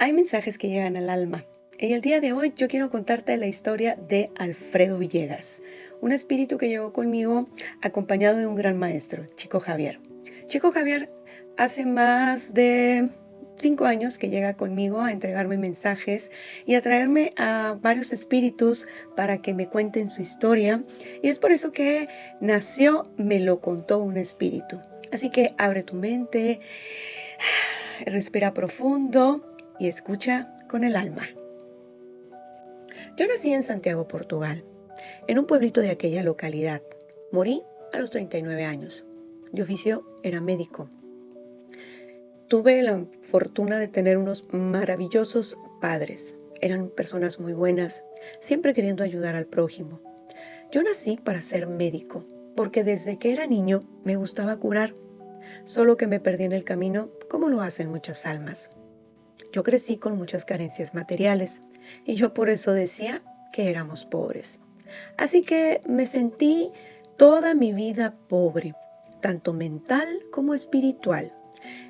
Hay mensajes que llegan al alma. Y el día de hoy yo quiero contarte la historia de Alfredo Villegas, un espíritu que llegó conmigo acompañado de un gran maestro, Chico Javier. Chico Javier hace más de 5 años que llega conmigo a entregarme mensajes y a traerme a varios espíritus para que me cuenten su historia. Y es por eso que nació Me lo contó un espíritu. Así que abre tu mente, respira profundo y escucha con el alma. Yo nací en Santiago, Portugal, en un pueblito de aquella localidad. Morí a los 39 años. De oficio era médico. Tuve la fortuna de tener unos maravillosos padres. Eran personas muy buenas, siempre queriendo ayudar al prójimo. Yo nací para ser médico, porque desde que era niño me gustaba curar, solo que me perdí en el camino, como lo hacen muchas almas. Yo crecí con muchas carencias materiales y yo por eso decía que éramos pobres. Así que me sentí toda mi vida pobre, tanto mental como espiritual.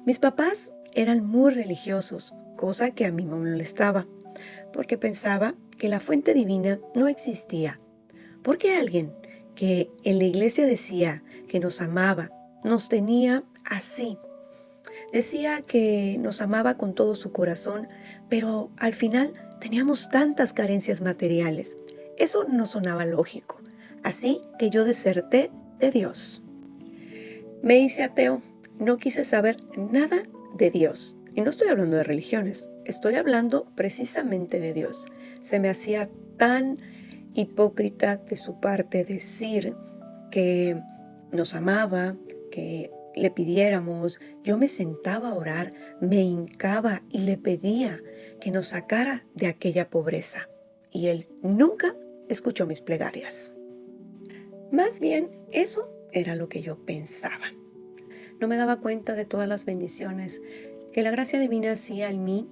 Mis papás eran muy religiosos, cosa que a mí me molestaba, porque pensaba que la fuente divina no existía. Porque alguien que en la iglesia decía que nos amaba, nos tenía así. Decía que nos amaba con todo su corazón, pero al final teníamos tantas carencias materiales. Eso no sonaba lógico. Así que yo deserté de Dios. Me hice ateo. No quise saber nada de Dios. Y no estoy hablando de religiones. Estoy hablando precisamente de Dios. Se me hacía tan hipócrita de su parte decir que nos amaba, que le pidiéramos. Yo me sentaba a orar, me hincaba y le pedía que nos sacara de aquella pobreza. Y él nunca escuchó mis plegarias. Más bien, eso era lo que yo pensaba. No me daba cuenta de todas las bendiciones que la gracia divina hacía en mí,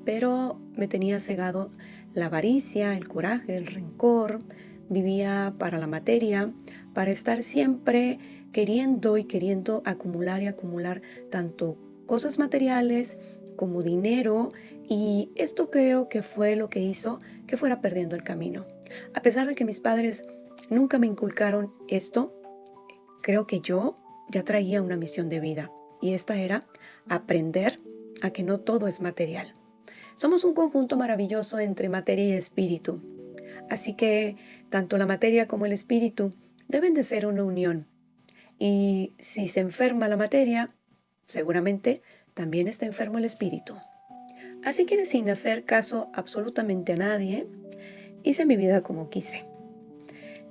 pero me tenía cegado la avaricia, el coraje, el rencor. Vivía para la materia, para estar siempre queriendo y queriendo acumular y acumular tanto cosas materiales como dinero, y esto creo que fue lo que hizo que fuera perdiendo el camino. A pesar de que mis padres nunca me inculcaron esto, creo que yo ya traía una misión de vida, y esta era aprender a que no todo es material. Somos un conjunto maravilloso entre materia y espíritu, así que tanto la materia como el espíritu deben de ser una unión. Y si se enferma la materia, seguramente también está enfermo el espíritu. Así que sin hacer caso absolutamente a nadie, hice mi vida como quise,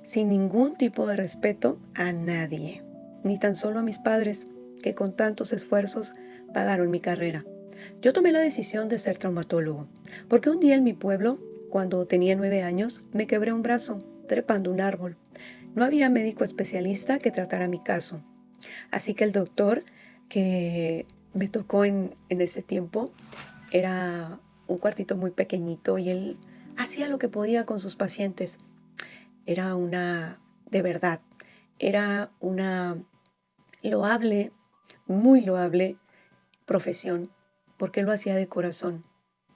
sin ningún tipo de respeto a nadie, ni tan solo a mis padres, que con tantos esfuerzos pagaron mi carrera. Yo tomé la decisión de ser traumatólogo, porque un día en mi pueblo, cuando tenía 9 años, me quebré un brazo trepando un árbol. No había médico especialista que tratara mi caso. Así que el doctor que me tocó en ese tiempo era un cuartito muy pequeñito, y él hacía lo que podía con sus pacientes. Era de verdad, era una loable, muy loable profesión, porque lo hacía de corazón.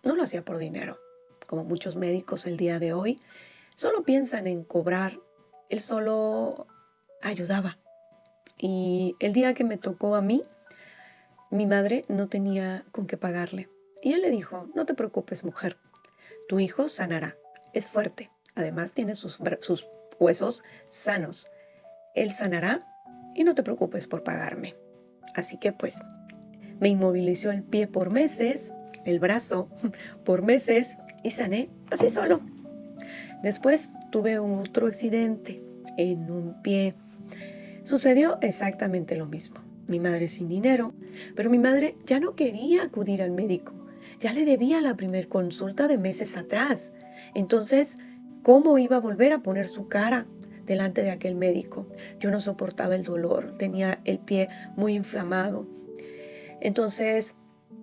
No lo hacía por dinero, como muchos médicos el día de hoy. Solo piensan en cobrar. Él solo ayudaba. Y el día que me tocó a mí, mi madre no tenía con qué pagarle. Y él le dijo: no te preocupes, mujer, tu hijo sanará. Es fuerte. Además tiene sus huesos sanos. Él sanará y no te preocupes por pagarme. Así que pues me inmovilizó el pie por meses, el brazo por meses, y sané así solo. Después tuve otro accidente en un pie. Sucedió exactamente lo mismo. Mi madre sin dinero, pero mi madre ya no quería acudir al médico. Ya le debía la primer consulta de meses atrás. Entonces, ¿cómo iba a volver a poner su cara delante de aquel médico? Yo no soportaba el dolor, tenía el pie muy inflamado. Entonces,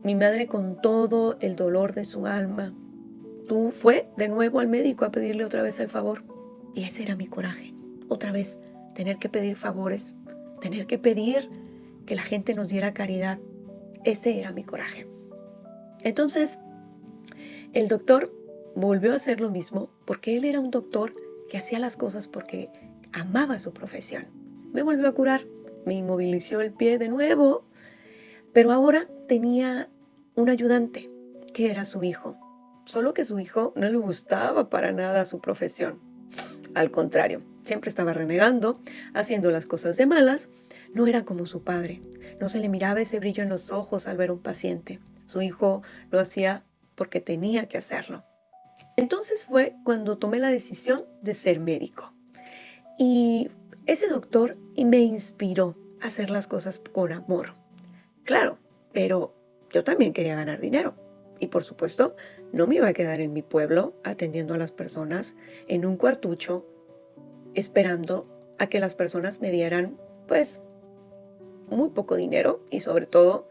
mi madre, con todo el dolor de su alma, fue de nuevo al médico a pedirle otra vez el favor. Y ese era mi coraje. Otra vez, tener que pedir favores, tener que pedir que la gente nos diera caridad. Ese era mi coraje. Entonces, El doctor volvió a hacer lo mismo porque él era un doctor que hacía las cosas porque amaba su profesión. Me volvió a curar, me inmovilizó el pie de nuevo, pero ahora tenía un ayudante que era su hijo. Solo que su hijo no le gustaba para nada su profesión. Al contrario, siempre estaba renegando, haciendo las cosas de malas. No era como su padre. No se le miraba ese brillo en los ojos al ver a un paciente. Su hijo lo hacía porque tenía que hacerlo. Entonces fue cuando tomé la decisión de ser médico. Y ese doctor me inspiró a hacer las cosas con amor. Claro, pero yo también quería ganar dinero. Y por supuesto, no me iba a quedar en mi pueblo atendiendo a las personas en un cuartucho, esperando a que las personas me dieran, pues, muy poco dinero. Y sobre todo,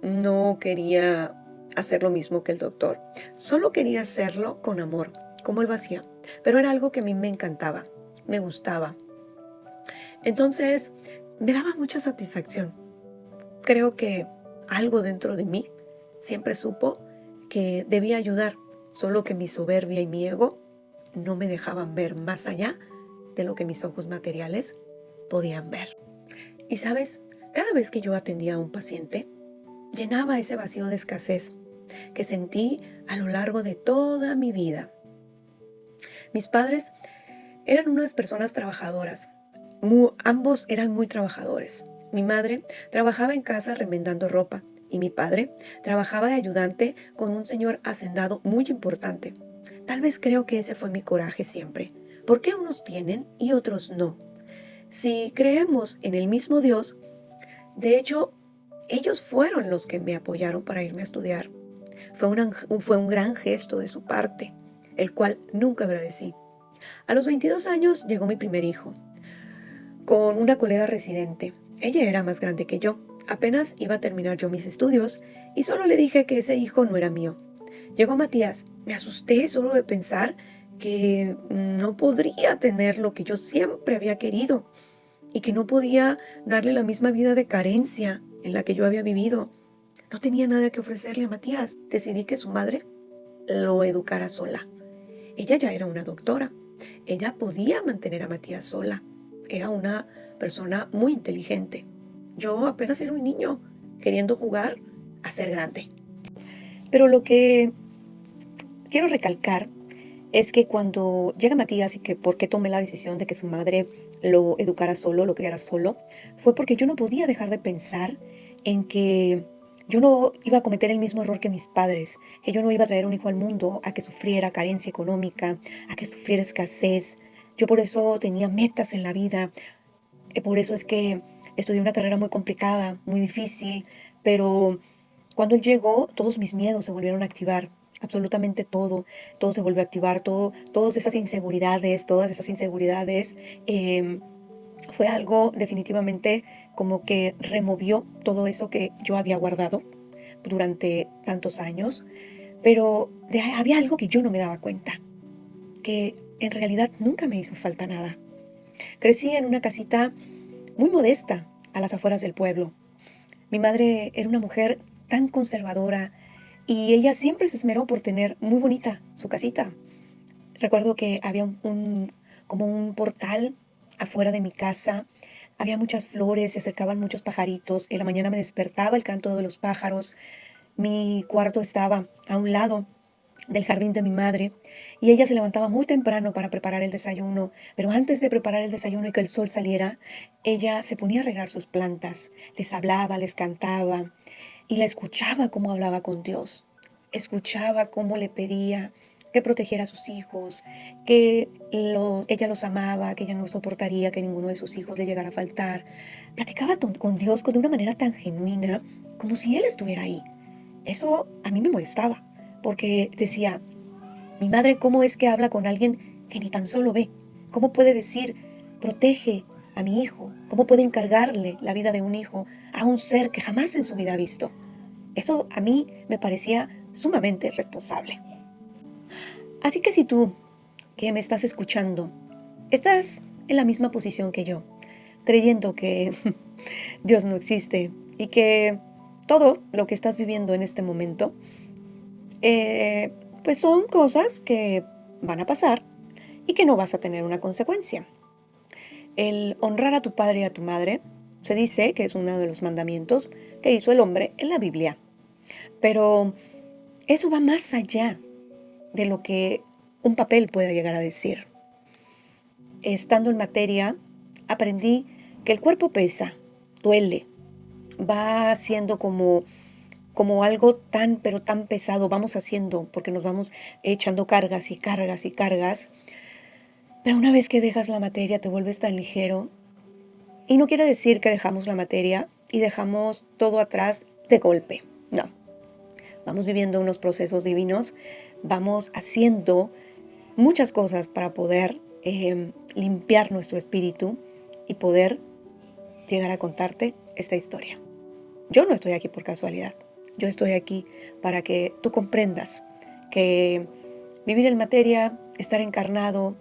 no quería hacer lo mismo que el doctor. Solo quería hacerlo con amor, como él lo hacía. Pero era algo que a mí me encantaba, me gustaba. Entonces, me daba mucha satisfacción. Creo que algo dentro de mí siempre supo que debía ayudar, solo que mi soberbia y mi ego no me dejaban ver más allá de lo que mis ojos materiales podían ver. Y sabes, cada vez que yo atendía a un paciente, llenaba ese vacío de escasez que sentí a lo largo de toda mi vida. Mis padres eran unas personas trabajadoras. Ambos eran muy trabajadores. Mi madre trabajaba en casa remendando ropa y mi padre trabajaba de ayudante con un señor hacendado muy importante. Tal vez creo que ese fue mi coraje siempre. ¿Por qué unos tienen y otros no? Si creemos en el mismo Dios, de hecho, ellos fueron los que me apoyaron para irme a estudiar. Fue un gran gesto de su parte, el cual nunca agradecí. A los 22 años llegó mi primer hijo, con una colega residente. Ella era más grande que yo. Apenas iba a terminar yo mis estudios y solo le dije que ese hijo no era mío. Llegó Matías. Me asusté solo de pensar que no podría tener lo que yo siempre había querido y que no podía darle la misma vida de carencia en la que yo había vivido. No tenía nada que ofrecerle a Matías. Decidí que su madre lo educara sola. Ella ya era una doctora. Ella podía mantener a Matías sola. Era una persona muy inteligente. Yo apenas era un niño queriendo jugar a ser grande. Pero lo que quiero recalcar es que cuando llega Matías y que por qué tomé la decisión de que su madre lo educara solo, lo criara solo, fue porque yo no podía dejar de pensar en que yo no iba a cometer el mismo error que mis padres, que yo no iba a traer un hijo al mundo a que sufriera carencia económica, a que sufriera escasez. Yo por eso tenía metas en la vida, por eso es que estudié una carrera muy complicada, muy difícil, pero cuando él llegó, todos mis miedos se volvieron a activar, absolutamente todo se volvió a activar, todas esas inseguridades, fue algo definitivamente como que removió todo eso que yo había guardado durante tantos años, pero había algo que yo no me daba cuenta, que en realidad nunca me hizo falta nada. Crecí en una casita muy modesta a las afueras del pueblo. Mi madre era una mujer tan conservadora y ella siempre se esmeró por tener muy bonita su casita. Recuerdo que había como un portal afuera de mi casa. Había muchas flores, se acercaban muchos pajaritos. En la mañana me despertaba el canto de los pájaros. Mi cuarto estaba a un lado del jardín de mi madre y ella se levantaba muy temprano para preparar el desayuno, pero antes de preparar el desayuno y que el sol saliera, ella se ponía a regar sus plantas, les hablaba, les cantaba y la escuchaba cómo hablaba con Dios, escuchaba cómo le pedía que protegiera a sus hijos, que ella los amaba, que ella no soportaría que ninguno de sus hijos le llegara a faltar. Platicaba con Dios de una manera tan genuina, como si Él estuviera ahí. Eso a mí me molestaba, porque decía, mi madre, ¿cómo es que habla con alguien que ni tan solo ve? ¿Cómo puede decir, protege a mi hijo? ¿Cómo puede encargarle la vida de un hijo a un ser que jamás en su vida ha visto? Eso a mí me parecía sumamente responsable. Así que si tú, que me estás escuchando, estás en la misma posición que yo, creyendo que Dios no existe y que todo lo que estás viviendo en este momento pues son cosas que van a pasar y que no vas a tener una consecuencia. El honrar a tu padre y a tu madre se dice que es uno de los mandamientos que hizo el hombre en la Biblia. Pero eso va más allá de lo que un papel pueda llegar a decir. Estando en materia, aprendí que el cuerpo pesa, duele, va siendo como algo tan, pero tan pesado, vamos haciendo, porque nos vamos echando cargas y cargas y cargas. Pero una vez que dejas la materia, te vuelves tan ligero. Y no quiere decir que dejamos la materia y dejamos todo atrás de golpe. No. Vamos viviendo unos procesos divinos, vamos haciendo muchas cosas para poder limpiar nuestro espíritu y poder llegar a contarte esta historia. Yo no estoy aquí por casualidad. Yo estoy aquí para que tú comprendas que vivir en materia, estar encarnado,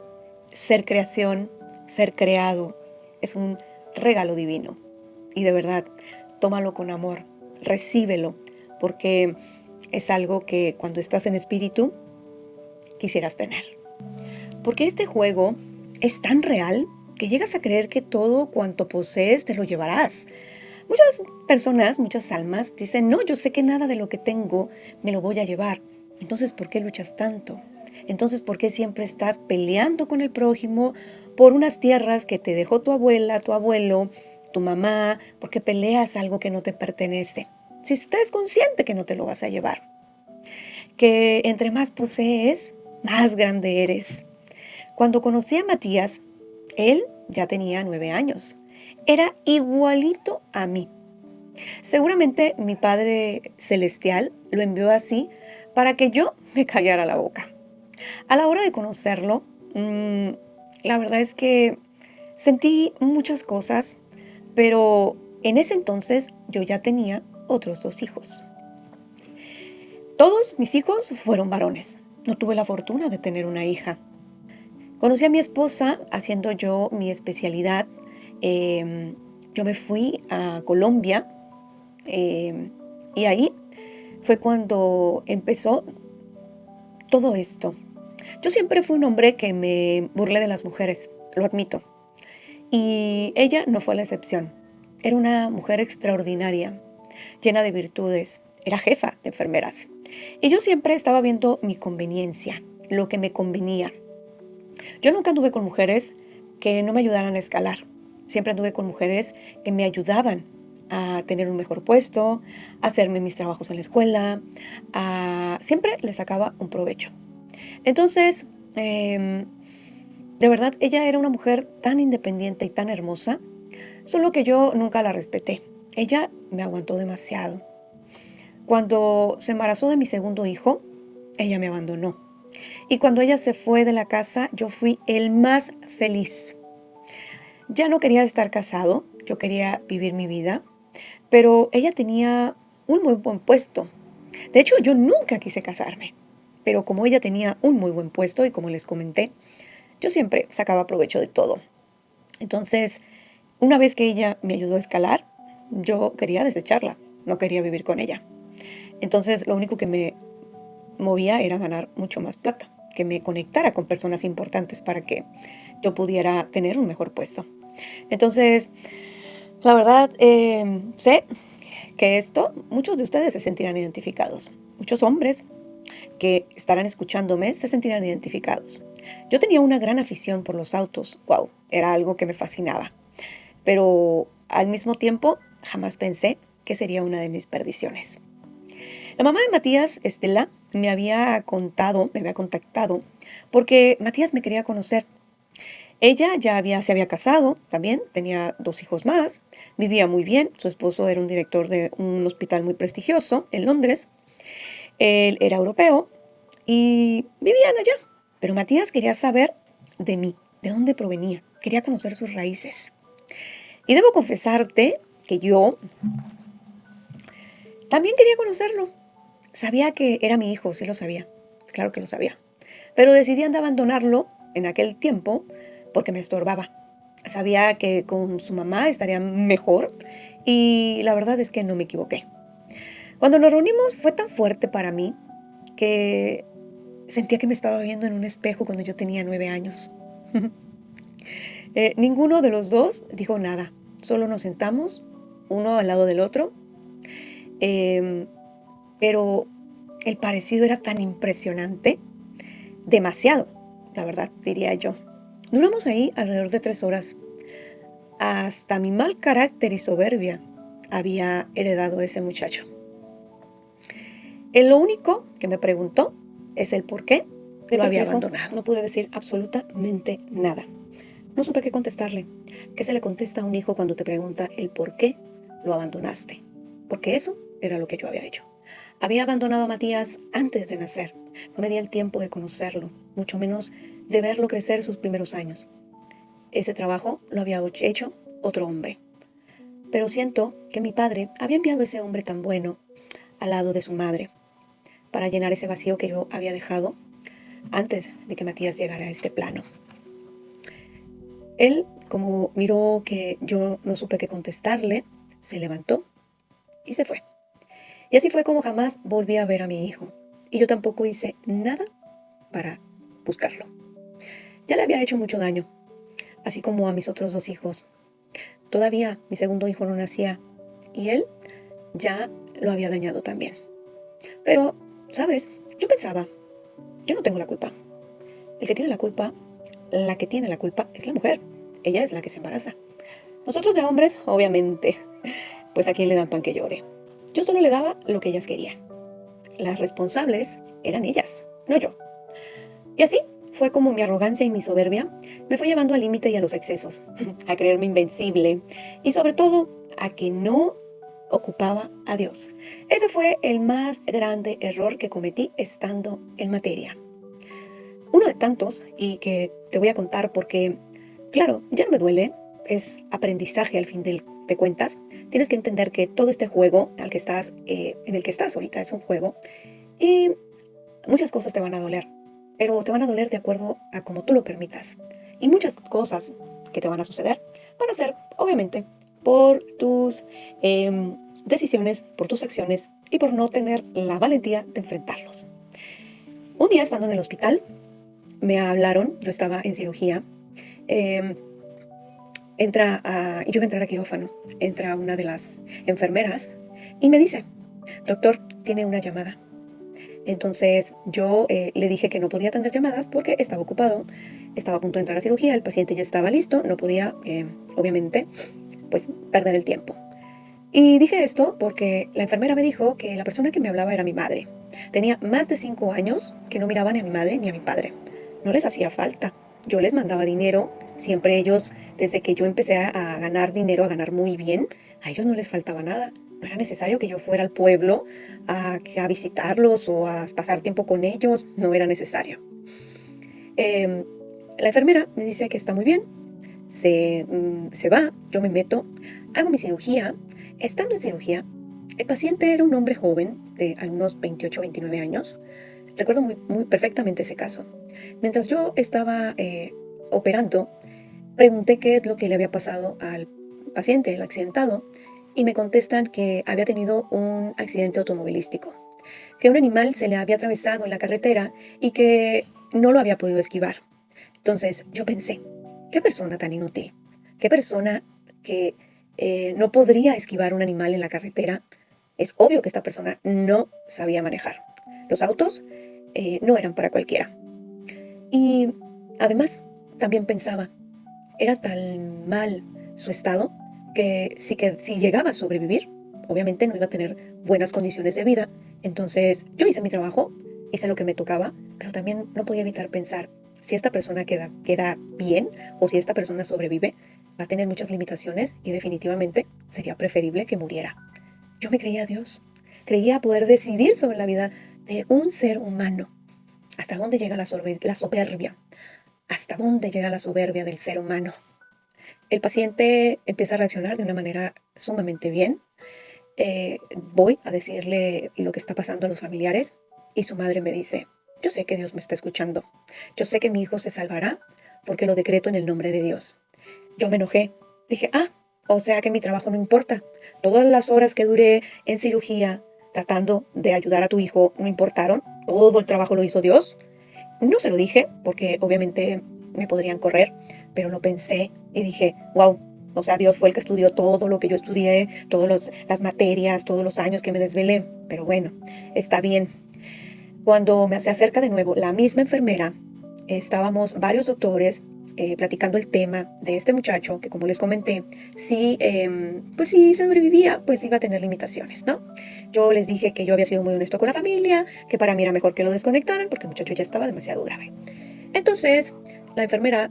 ser creación, ser creado, es un regalo divino. Y de verdad, tómalo con amor, recíbelo, porque es algo que cuando estás en espíritu quisieras tener. Porque este juego es tan real que llegas a creer que todo cuanto posees te lo llevarás. Muchas personas, muchas almas dicen, no, yo sé que nada de lo que tengo me lo voy a llevar. Entonces, ¿por qué luchas tanto? Entonces, ¿por qué siempre estás peleando con el prójimo por unas tierras que te dejó tu abuela, tu abuelo, tu mamá? ¿Por qué peleas algo que no te pertenece? Si estás consciente que no te lo vas a llevar. Que entre más posees, más grande eres. Cuando conocí a Matías, él ya tenía 9 años. Era igualito a mí. Seguramente mi Padre Celestial lo envió así para que yo me callara la boca. A la hora de conocerlo, la verdad es que sentí muchas cosas, pero en ese entonces yo ya tenía otros 2 hijos. Todos mis hijos fueron varones. No tuve la fortuna de tener una hija. Conocí a mi esposa haciendo yo mi especialidad. Yo me fui a Colombia y ahí fue cuando empezó todo esto. Yo siempre fui un hombre que me burlé de las mujeres, lo admito. Y ella no fue la excepción. Era una mujer extraordinaria, llena de virtudes. Era jefa de enfermeras. Y yo siempre estaba viendo mi conveniencia, lo que me convenía. Yo nunca anduve con mujeres que no me ayudaran a escalar. Siempre anduve con mujeres que me ayudaban a tener un mejor puesto, a hacerme mis trabajos en la escuela. Siempre le sacaba un provecho. Entonces, de verdad, ella era una mujer tan independiente y tan hermosa, solo que yo nunca la respeté. Ella me aguantó demasiado. Cuando se embarazó de mi segundo hijo, ella me abandonó. Y cuando ella se fue de la casa, yo fui el más feliz. Ya no quería estar casado, yo quería vivir mi vida, pero ella tenía un muy buen puesto. De hecho, yo nunca quise casarme, pero como ella tenía un muy buen puesto y como les comenté, yo siempre sacaba provecho de todo. Entonces, una vez que ella me ayudó a escalar, yo quería desecharla, no quería vivir con ella. Entonces, lo único que me movía era ganar mucho más plata, que me conectara con personas importantes para que yo pudiera tener un mejor puesto. Entonces, la verdad, sé que esto, muchos de ustedes se sentirán identificados. Muchos hombres que estarán escuchándome se sentirán identificados. Yo tenía una gran afición por los autos. Wow, era algo que me fascinaba. Pero al mismo tiempo, jamás pensé que sería una de mis perdiciones. La mamá de Matías, Estela, me había contactado, porque Matías me quería conocer. Ella se había casado también, tenía 2 hijos más, vivía muy bien, su esposo era un director de un hospital muy prestigioso en Londres, él era europeo y vivían allá. Pero Matías quería saber de mí, de dónde provenía, quería conocer sus raíces. Y debo confesarte que yo también quería conocerlo. Sabía que era mi hijo, sí lo sabía, claro que lo sabía. Pero decidí abandonarlo en aquel tiempo porque me estorbaba. Sabía que con su mamá estaría mejor y la verdad es que no me equivoqué. Cuando nos reunimos fue tan fuerte para mí que sentía que me estaba viendo en un espejo cuando yo tenía 9 años. Ninguno de los dos dijo nada, solo nos sentamos, uno al lado del otro, em, pero el parecido era tan impresionante, demasiado, la verdad, diría yo. Duramos ahí alrededor de 3 horas. Hasta mi mal carácter y soberbia había heredado ese muchacho. Lo único que me preguntó es el por qué lo había abandonado. No pude decir absolutamente nada. No supe qué contestarle. ¿Qué se le contesta a un hijo cuando te pregunta el por qué lo abandonaste? Porque eso era lo que yo había hecho. Había abandonado a Matías antes de nacer. No me di el tiempo de conocerlo, mucho menos de verlo crecer sus primeros años. Ese trabajo lo había hecho otro hombre. Pero siento que mi padre había enviado a ese hombre tan bueno al lado de su madre para llenar ese vacío que yo había dejado antes de que Matías llegara a este plano. Él, como miró que yo no supe qué contestarle, se levantó y se fue. Y así fue como jamás volví a ver a mi hijo. Y yo tampoco hice nada para buscarlo. Ya le había hecho mucho daño, así como a mis otros 2 hijos. Todavía mi segundo hijo no nacía y él ya lo había dañado también. Pero, ¿sabes? Yo pensaba, yo no tengo la culpa. El que tiene la culpa, la que tiene la culpa es la mujer. Ella es la que se embaraza. Nosotros de hombres, obviamente, pues a quién le dan pan que llore. Yo solo le daba lo que ellas querían. Las responsables eran ellas, no yo. Y así fue como mi arrogancia y mi soberbia me fue llevando al límite y a los excesos, a creerme invencible y sobre todo a que no ocupaba a Dios. Ese fue el más grande error que cometí estando en materia. Uno de tantos y que te voy a contar porque, claro, ya no me duele, es aprendizaje al fin de cuentas. Tienes que entender que todo este juego en el que estás ahorita es un juego y muchas cosas te van a doler, pero te van a doler de acuerdo a cómo tú lo permitas. Y muchas cosas que te van a suceder van a ser, obviamente, por tus decisiones, por tus acciones y por no tener la valentía de enfrentarlos. Un día estando en el hospital, me hablaron, yo estaba en cirugía, eh, y yo iba a entrar a quirófano, entra una de las enfermeras y me dice, doctor, tiene una llamada. Entonces yo le dije que no podía atender llamadas porque estaba ocupado, estaba a punto de entrar a cirugía, el paciente ya estaba listo, no podía, obviamente, pues perder el tiempo. Y dije esto porque la enfermera me dijo que la persona que me hablaba era mi madre. Tenía más de 5 años que no miraba ni a mi madre ni a mi padre. No les hacía falta. Yo les mandaba dinero. Siempre ellos, desde que yo empecé a ganar dinero, a ganar muy bien, a ellos no les faltaba nada. No era necesario que yo fuera al pueblo a visitarlos o a pasar tiempo con ellos. No era necesario. La enfermera me dice que está muy bien. Se va, yo me meto, hago mi cirugía. Estando en cirugía, el paciente era un hombre joven de algunos 28 o 29 años. Recuerdo muy perfectamente ese caso. Mientras yo estaba operando, pregunté qué es lo que le había pasado al paciente, el accidentado, y me contestan que había tenido un accidente automovilístico, que un animal se le había atravesado en la carretera y que no lo había podido esquivar. Entonces yo pensé, qué persona tan inútil, qué persona que no podría esquivar un animal en la carretera. Es obvio que esta persona no sabía manejar. Los autos no eran para cualquiera. Y además también pensaba, era tan mal su estado que si llegaba a sobrevivir, obviamente no iba a tener buenas condiciones de vida. Entonces yo hice mi trabajo, hice lo que me tocaba, pero también no podía evitar pensar, si esta persona queda bien o si esta persona sobrevive, va a tener muchas limitaciones y definitivamente sería preferible que muriera. Yo me creía a Dios, creía poder decidir sobre la vida de un ser humano. ¿Hasta dónde llega la soberbia? ¿Hasta dónde llega la soberbia del ser humano? El paciente empieza a reaccionar de una manera sumamente bien. Voy a decirle lo que está pasando a los familiares y su madre me dice, yo sé que Dios me está escuchando. Yo sé que mi hijo se salvará porque lo decreto en el nombre de Dios. Yo me enojé. Dije, o sea que mi trabajo no importa. Todas las horas que duré en cirugía tratando de ayudar a tu hijo no importaron, todo el trabajo lo hizo Dios. No se lo dije porque obviamente me podrían correr, pero lo pensé y dije, wow, o sea, Dios fue el que estudió todo lo que yo estudié, todas las materias, todos los años que me desvelé, pero bueno, está bien. Cuando se acerca de nuevo la misma enfermera, estábamos varios doctores platicando el tema de este muchacho que, como les comenté, sí, pues si sobrevivía, pues iba a tener limitaciones, ¿no? Yo les dije que yo había sido muy honesto con la familia, que para mí era mejor que lo desconectaran porque el muchacho ya estaba demasiado grave. Entonces, la enfermera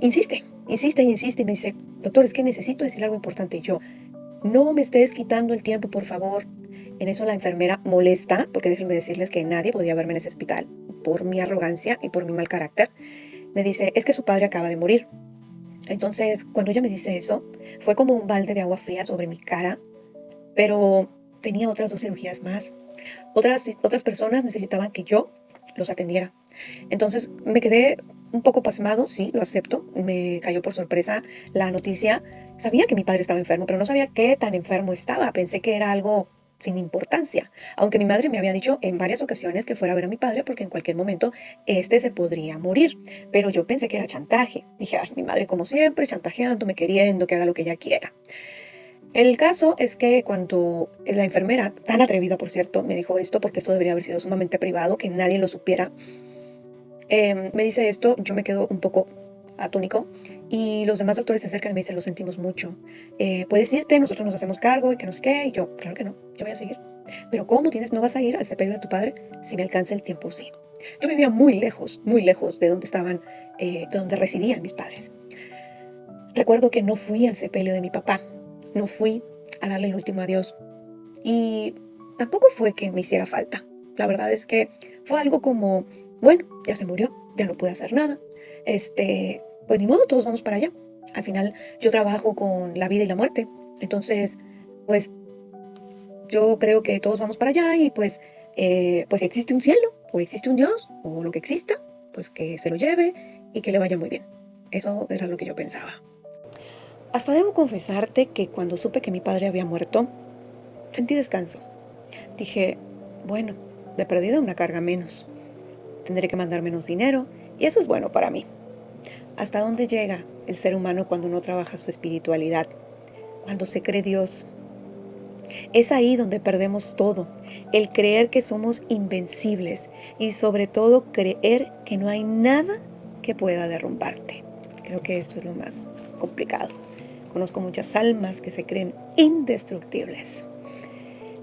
insiste y me dice, doctor, es que necesito decir algo importante. Y yo, no me estés quitando el tiempo, por favor. En eso la enfermera molesta, porque déjenme decirles que nadie podía verme en ese hospital por mi arrogancia y por mi mal carácter. Me dice, es que su padre acaba de morir. Entonces, cuando ella me dice eso, fue como un balde de agua fría sobre mi cara, pero tenía otras 2 cirugías más. Otras personas necesitaban que yo los atendiera. Entonces me quedé un poco pasmado, sí, lo acepto. Me cayó por sorpresa la noticia. Sabía que mi padre estaba enfermo, pero no sabía qué tan enfermo estaba. Pensé que era algo sin importancia. Aunque mi madre me había dicho en varias ocasiones que fuera a ver a mi padre porque en cualquier momento este se podría morir. Pero yo pensé que era chantaje. Dije, ay, mi madre como siempre, chantajeándome, queriendo que haga lo que ella quiera. El caso es que cuando la enfermera, tan atrevida por cierto, me dijo esto, porque esto debería haber sido sumamente privado, que nadie lo supiera, me dice esto, yo me quedo un poco atónico y los demás doctores se acercan y me dicen, lo sentimos mucho, puedes irte, nosotros nos hacemos cargo y que no sé qué, y yo, claro que no, yo voy a seguir. Pero ¿cómo no vas a ir al sepelio de tu padre? Si me alcanza el tiempo, sí. Yo vivía muy lejos de donde estaban, de donde residían mis padres. Recuerdo que no fui al sepelio de mi papá, no fui a darle el último adiós y tampoco fue que me hiciera falta. La verdad es que fue algo como, bueno, ya se murió, ya no pude hacer nada. Pues ni modo, todos vamos para allá. Al final yo trabajo con la vida y la muerte. Entonces, pues yo creo que todos vamos para allá y pues si existe un cielo o existe un Dios o lo que exista, pues que se lo lleve y que le vaya muy bien. Eso era lo que yo pensaba. Hasta debo confesarte que cuando supe que mi padre había muerto, sentí descanso. Dije, bueno, de perdida una carga menos. Tendré que mandar menos dinero y eso es bueno para mí. ¿Hasta dónde llega el ser humano cuando no trabaja su espiritualidad? Cuando se cree Dios. Es ahí donde perdemos todo. El creer que somos invencibles y sobre todo creer que no hay nada que pueda derrumbarte. Creo que esto es lo más complicado. Conozco muchas almas que se creen indestructibles.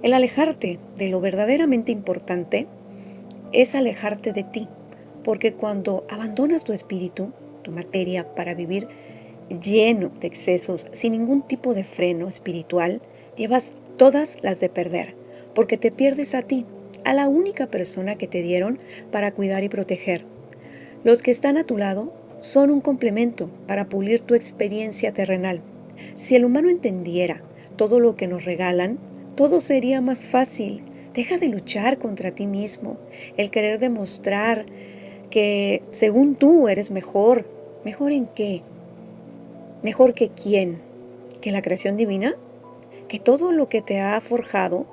El alejarte de lo verdaderamente importante es alejarte de ti, porque cuando abandonas tu espíritu, tu materia, para vivir lleno de excesos, sin ningún tipo de freno espiritual, llevas todas las de perder, porque te pierdes a ti, a la única persona que te dieron para cuidar y proteger. Los que están a tu lado son un complemento para pulir tu experiencia terrenal. Si el humano entendiera todo lo que nos regalan, todo sería más fácil. Deja de luchar contra ti mismo, el querer demostrar que según tú eres mejor. ¿Mejor en qué? ¿Mejor que quién? ¿Que la creación divina? ¿Que todo lo que te ha forjado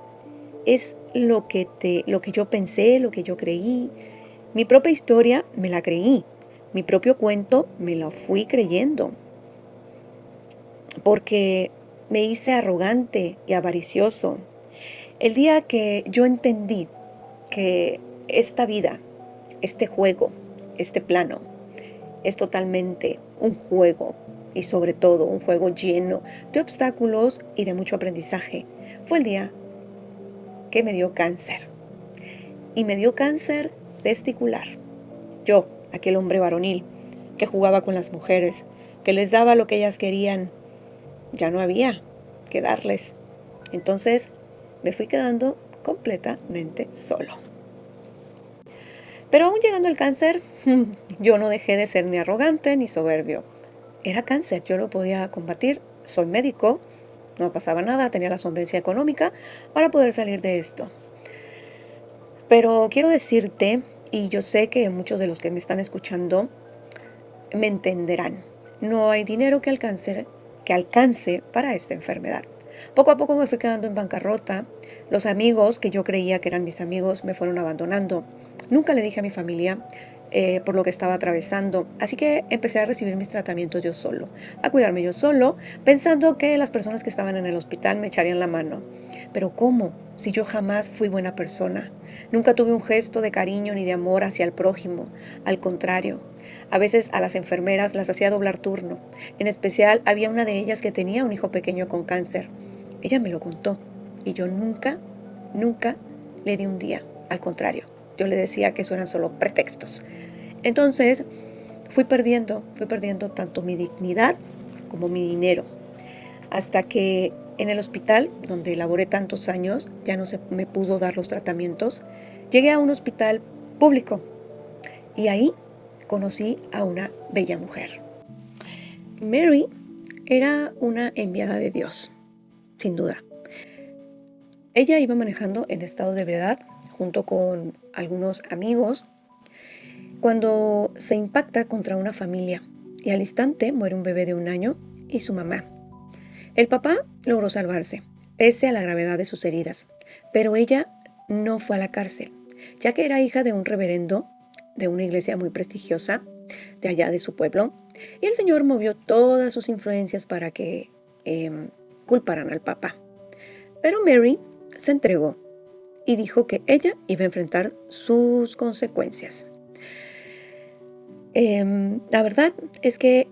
es lo que yo pensé, lo que yo creí? Mi propia historia me la creí, mi propio cuento me lo fui creyendo, porque me hice arrogante y avaricioso. El día que yo entendí que esta vida, este juego, este plano, es totalmente un juego y sobre todo un juego lleno de obstáculos y de mucho aprendizaje, fue el día que me dio cáncer. Y me dio cáncer testicular. Yo, aquel hombre varonil que jugaba con las mujeres, que les daba lo que ellas querían, ya no había que darles. Entonces me fui quedando completamente solo. Pero aún llegando al cáncer, yo no dejé de ser ni arrogante ni soberbio. Era cáncer, yo lo podía combatir, soy médico, no pasaba nada, tenía la solvencia económica para poder salir de esto. Pero quiero decirte, y yo sé que muchos de los que me están escuchando me entenderán, no hay dinero que alcance para esta enfermedad. Poco a poco me fui quedando en bancarrota, Los amigos que yo creía que eran mis amigos me fueron abandonando. Nunca le dije a mi familia por lo que estaba atravesando, así que empecé a recibir mis tratamientos yo solo, a cuidarme yo solo, pensando que las personas que estaban en el hospital me echarían la mano. Pero ¿cómo? Si yo jamás fui buena persona. Nunca tuve un gesto de cariño ni de amor hacia el prójimo. Al contrario, a veces a las enfermeras las hacía doblar turno. En especial había una de ellas que tenía un hijo pequeño con cáncer. Ella me lo contó y yo nunca le di un día. Al contrario, yo le decía que eso eran solo pretextos. Entonces fui perdiendo tanto mi dignidad como mi dinero, hasta que en el hospital, donde laboré tantos años, ya no se me pudo dar los tratamientos. Llegué a un hospital público y ahí conocí a una bella mujer. Mary era una enviada de Dios, sin duda. Ella iba manejando en estado de ebriedad junto con algunos amigos cuando se impacta contra una familia y al instante muere un bebé de 1 año y su mamá. El papá logró salvarse, pese a la gravedad de sus heridas, pero ella no fue a la cárcel, ya que era hija de un reverendo de una iglesia muy prestigiosa de allá de su pueblo, y el Señor movió todas sus influencias para que culparan al papá. Pero Mary se entregó y dijo que ella iba a enfrentar sus consecuencias. La verdad es que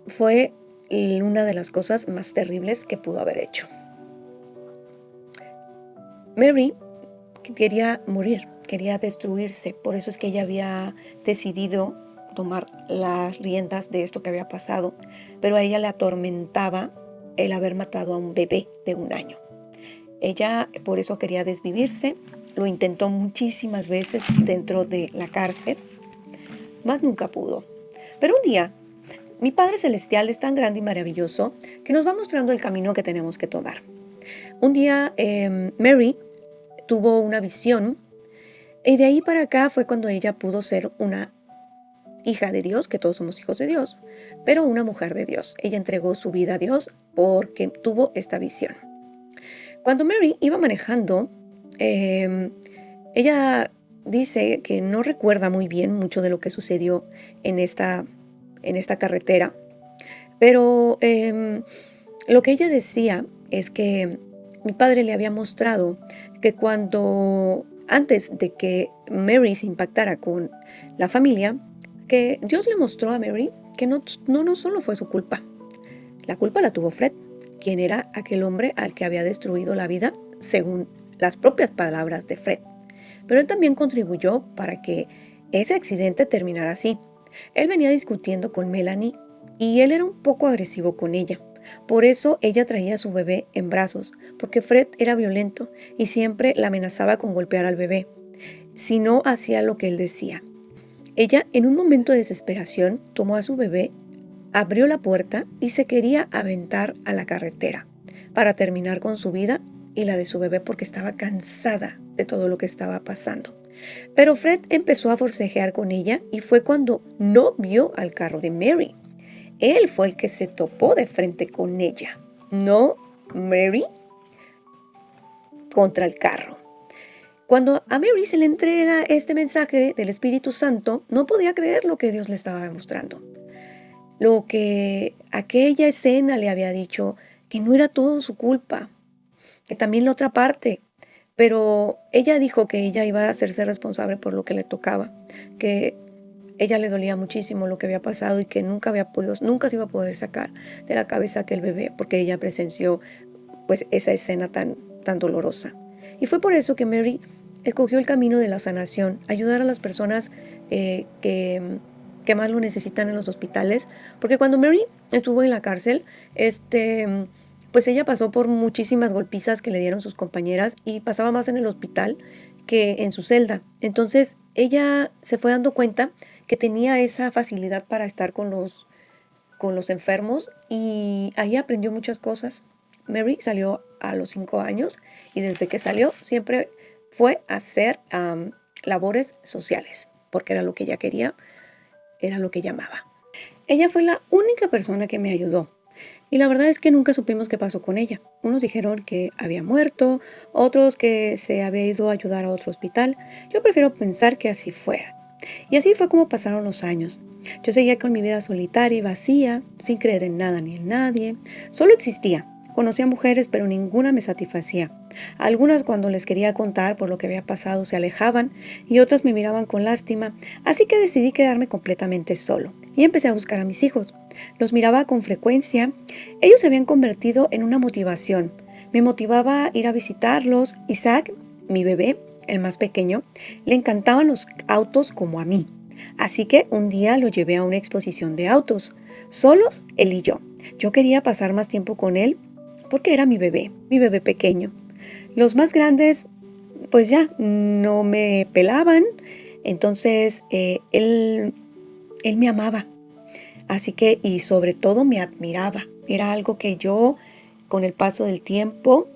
fue una de las cosas más terribles que pudo haber hecho. Mary quería morir, quería destruirse, por eso es que ella había decidido tomar las riendas de esto que había pasado, pero a ella le atormentaba el haber matado a un bebé de 1 año. Ella por eso quería desvivirse, lo intentó muchísimas veces dentro de la cárcel, mas nunca pudo. Pero un día, mi Padre Celestial es tan grande y maravilloso que nos va mostrando el camino que tenemos que tomar. Un día Mary tuvo una visión y de ahí para acá fue cuando ella pudo ser una hija de Dios, que todos somos hijos de Dios, pero una mujer de Dios. Ella entregó su vida a Dios porque tuvo esta visión. Cuando Mary iba manejando, ella dice que no recuerda muy bien mucho de lo que sucedió en esta carretera, pero lo que ella decía es que mi padre le había mostrado que antes de que Mary se impactara con la familia, que Dios le mostró a Mary que no solo fue su culpa. La culpa la tuvo Fred, quien era aquel hombre al que había destruido la vida, según las propias palabras de Fred. Pero él también contribuyó para que ese accidente terminara así. Él venía discutiendo con Melanie y él era un poco agresivo con ella. Por eso ella traía a su bebé en brazos, porque Fred era violento y siempre la amenazaba con golpear al bebé, si no hacía lo que él decía. Ella, en un momento de desesperación, tomó a su bebé, abrió la puerta y se quería aventar a la carretera para terminar con su vida y la de su bebé porque estaba cansada de todo lo que estaba pasando. Pero Fred empezó a forcejear con ella y fue cuando no vio al carro de Mary. Él fue el que se topó de frente con ella, no Mary contra el carro. Cuando a Mary se le entrega este mensaje del Espíritu Santo, no podía creer lo que Dios le estaba demostrando. Lo que aquella escena le había dicho, que no era todo su culpa, que también la otra parte. Pero ella dijo que ella iba a hacerse responsable por lo que le tocaba, que ella le dolía muchísimo lo que había pasado y que nunca se iba a poder sacar de la cabeza aquel bebé, porque ella presenció pues esa escena tan dolorosa. Y fue por eso que Mary escogió el camino de la sanación, ayudar a las personas que más lo necesitan en los hospitales, porque cuando Mary estuvo en la cárcel, pues ella pasó por muchísimas golpizas que le dieron sus compañeras y pasaba más en el hospital que en su celda. Entonces ella se fue dando cuenta que tenía esa facilidad para estar con los enfermos y ahí aprendió muchas cosas. Mary salió a los 5 años y desde que salió siempre fue a hacer labores sociales, porque era lo que ella quería, era lo que llamaba. Ella fue la única persona que me ayudó. y la verdad es que nunca supimos qué pasó con ella. Unos dijeron que había muerto, otros que se había ido a ayudar a otro hospital. Yo prefiero pensar que así fuera. Y así fue como pasaron los años. Yo seguía con mi vida solitaria y vacía, sin creer en nada ni en nadie. Solo existía. Conocía mujeres, pero ninguna me satisfacía. Algunas, cuando les quería contar por lo que había pasado, se alejaban y otras me miraban con lástima, así que decidí quedarme completamente solo y empecé a buscar a mis hijos. Los miraba con frecuencia. Ellos se habían convertido en una motivación. Me motivaba ir a visitarlos. Isaac, mi bebé, el más pequeño, le encantaban los autos como a mí. Así que un día lo llevé a una exposición de autos, solos él y yo. Yo quería pasar más tiempo con él porque era mi bebé pequeño. Los más grandes, pues ya, no me pelaban, entonces él me amaba. Así que, y sobre todo me admiraba. Era algo que yo, con el paso del tiempo,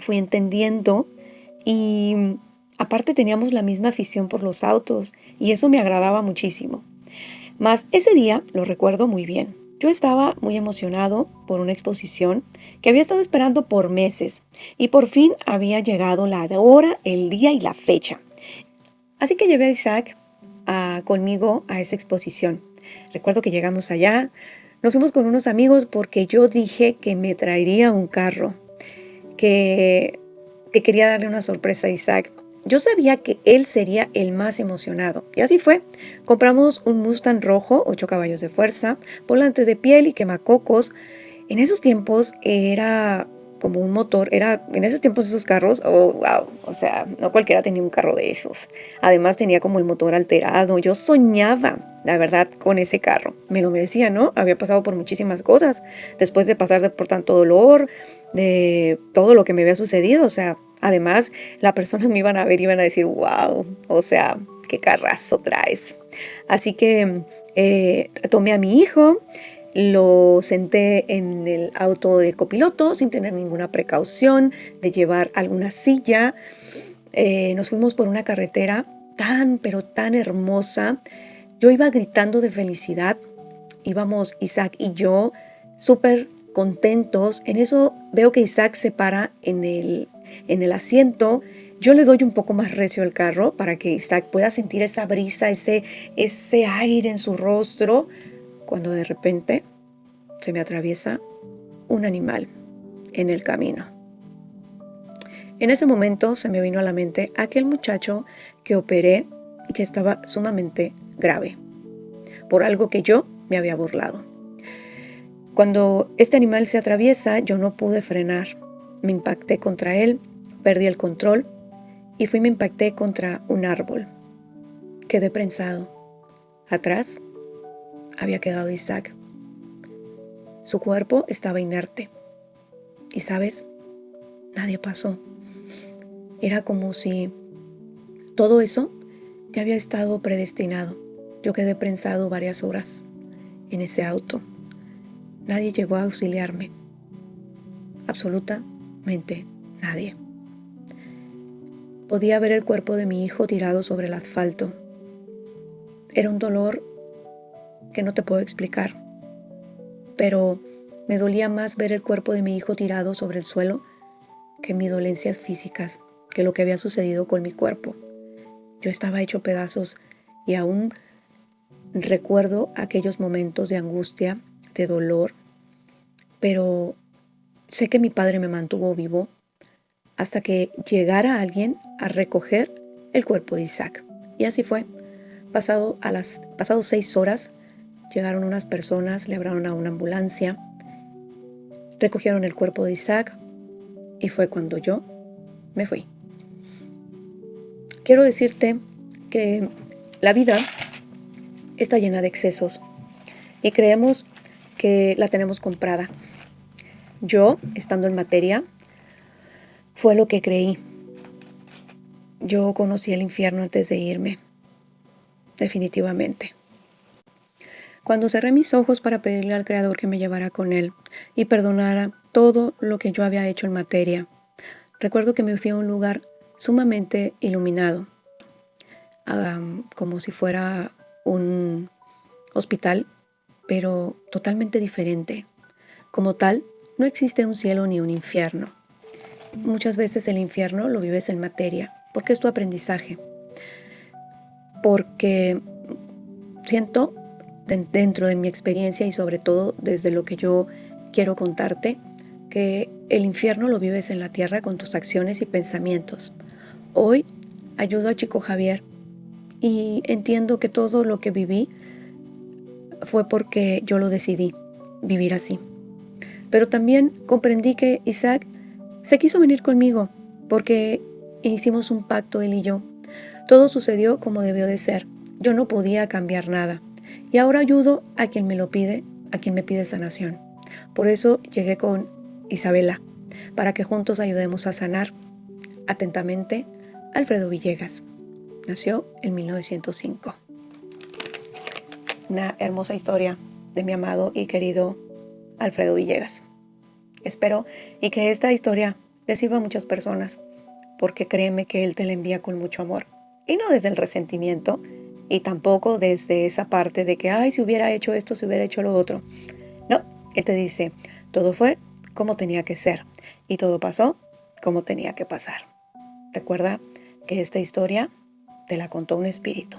fui entendiendo y aparte teníamos la misma afición por los autos y eso me agradaba muchísimo. Mas ese día lo recuerdo muy bien. Yo estaba muy emocionado por una exposición que había estado esperando por meses y por fin había llegado la hora, el día y la fecha. Así que llevé a Isaac conmigo a esa exposición. Recuerdo que llegamos allá, nos fuimos con unos amigos porque yo dije que me traería un carro, que quería darle una sorpresa a Isaac. Yo sabía que él sería el más emocionado. Y así fue. Compramos un Mustang rojo, 8 caballos de fuerza, volante de piel y quemacocos. En esos tiempos era como un motor, en esos tiempos esos carros, oh wow, o sea, no cualquiera tenía un carro de esos. Además tenía como el motor alterado. Yo soñaba, la verdad, con ese carro. Me lo merecía, ¿no? Había pasado por muchísimas cosas. Después de pasar por tanto dolor, de todo lo que me había sucedido, o sea, además las personas me iban a ver y iban a decir, wow, o sea, qué carrazo traes. Así que tomé a mi hijo, lo senté en el auto del copiloto sin tener ninguna precaución de llevar alguna silla. Nos fuimos por una carretera tan, pero tan hermosa. Yo iba gritando de felicidad. Íbamos Isaac y yo súper contentos. En eso veo que Isaac se para en el asiento. Yo le doy un poco más recio al carro para que Isaac pueda sentir esa brisa, ese aire en su rostro, cuando de repente se me atraviesa un animal en el camino. En ese momento se me vino a la mente aquel muchacho que operé y que estaba sumamente grave por algo que yo me había burlado. Cuando este animal se atraviesa, yo no pude frenar. Me impacté contra él, perdí el control y me impacté contra un árbol. Quedé prensado. Atrás había quedado Isaac. Su cuerpo estaba inerte. Y sabes, nadie pasó. Era como si todo eso ya había estado predestinado. Yo quedé prensado varias horas en ese auto. Nadie llegó a auxiliarme. Absolutamente nadie. Podía ver el cuerpo de mi hijo tirado sobre el asfalto. Era un dolor que no te puedo explicar, pero me dolía más ver el cuerpo de mi hijo tirado sobre el suelo que mis dolencias físicas, que lo que había sucedido con mi cuerpo. Yo estaba hecho pedazos y aún recuerdo aquellos momentos de angustia, de dolor, pero sé que mi padre me mantuvo vivo hasta que llegara alguien a recoger el cuerpo de Isaac. Y así fue. Pasado 6 horas, llegaron unas personas, le hablaron a una ambulancia, recogieron el cuerpo de Isaac y fue cuando yo me fui. Quiero decirte que la vida está llena de excesos y creemos que la tenemos comprada. Yo, estando en materia, fue lo que creí. Yo conocí el infierno antes de irme, definitivamente. Cuando cerré mis ojos para pedirle al Creador que me llevara con Él y perdonara todo lo que yo había hecho en materia, recuerdo que me fui a un lugar sumamente iluminado, como si fuera un hospital, pero totalmente diferente, Como tal, no existe un cielo ni un infierno. Muchas veces el infierno lo vives en materia, porque es tu aprendizaje. Porque siento dentro de mi experiencia y sobre todo desde lo que yo quiero contarte, que el infierno lo vives en la tierra con tus acciones y pensamientos. Hoy ayudo a Chico Javier y entiendo que todo lo que viví fue porque yo lo decidí, vivir así. Pero también comprendí que Isaac se quiso venir conmigo porque hicimos un pacto él y yo. Todo sucedió como debió de ser. Yo no podía cambiar nada. Y ahora ayudo a quien me lo pide, a quien me pide sanación. Por eso llegué con Isabela, para que juntos ayudemos a sanar. Atentamente, Alfredo Villegas. Nació en 1905. Una hermosa historia de mi amado y querido Alfredo Villegas. Espero y que esta historia le sirva a muchas personas, porque créeme que él te la envía con mucho amor. Y no desde el resentimiento, y tampoco desde esa parte de que, ay, si hubiera hecho esto, si hubiera hecho lo otro. No, él te dice, todo fue como tenía que ser, y todo pasó como tenía que pasar. Recuerda que esta historia te la contó un espíritu.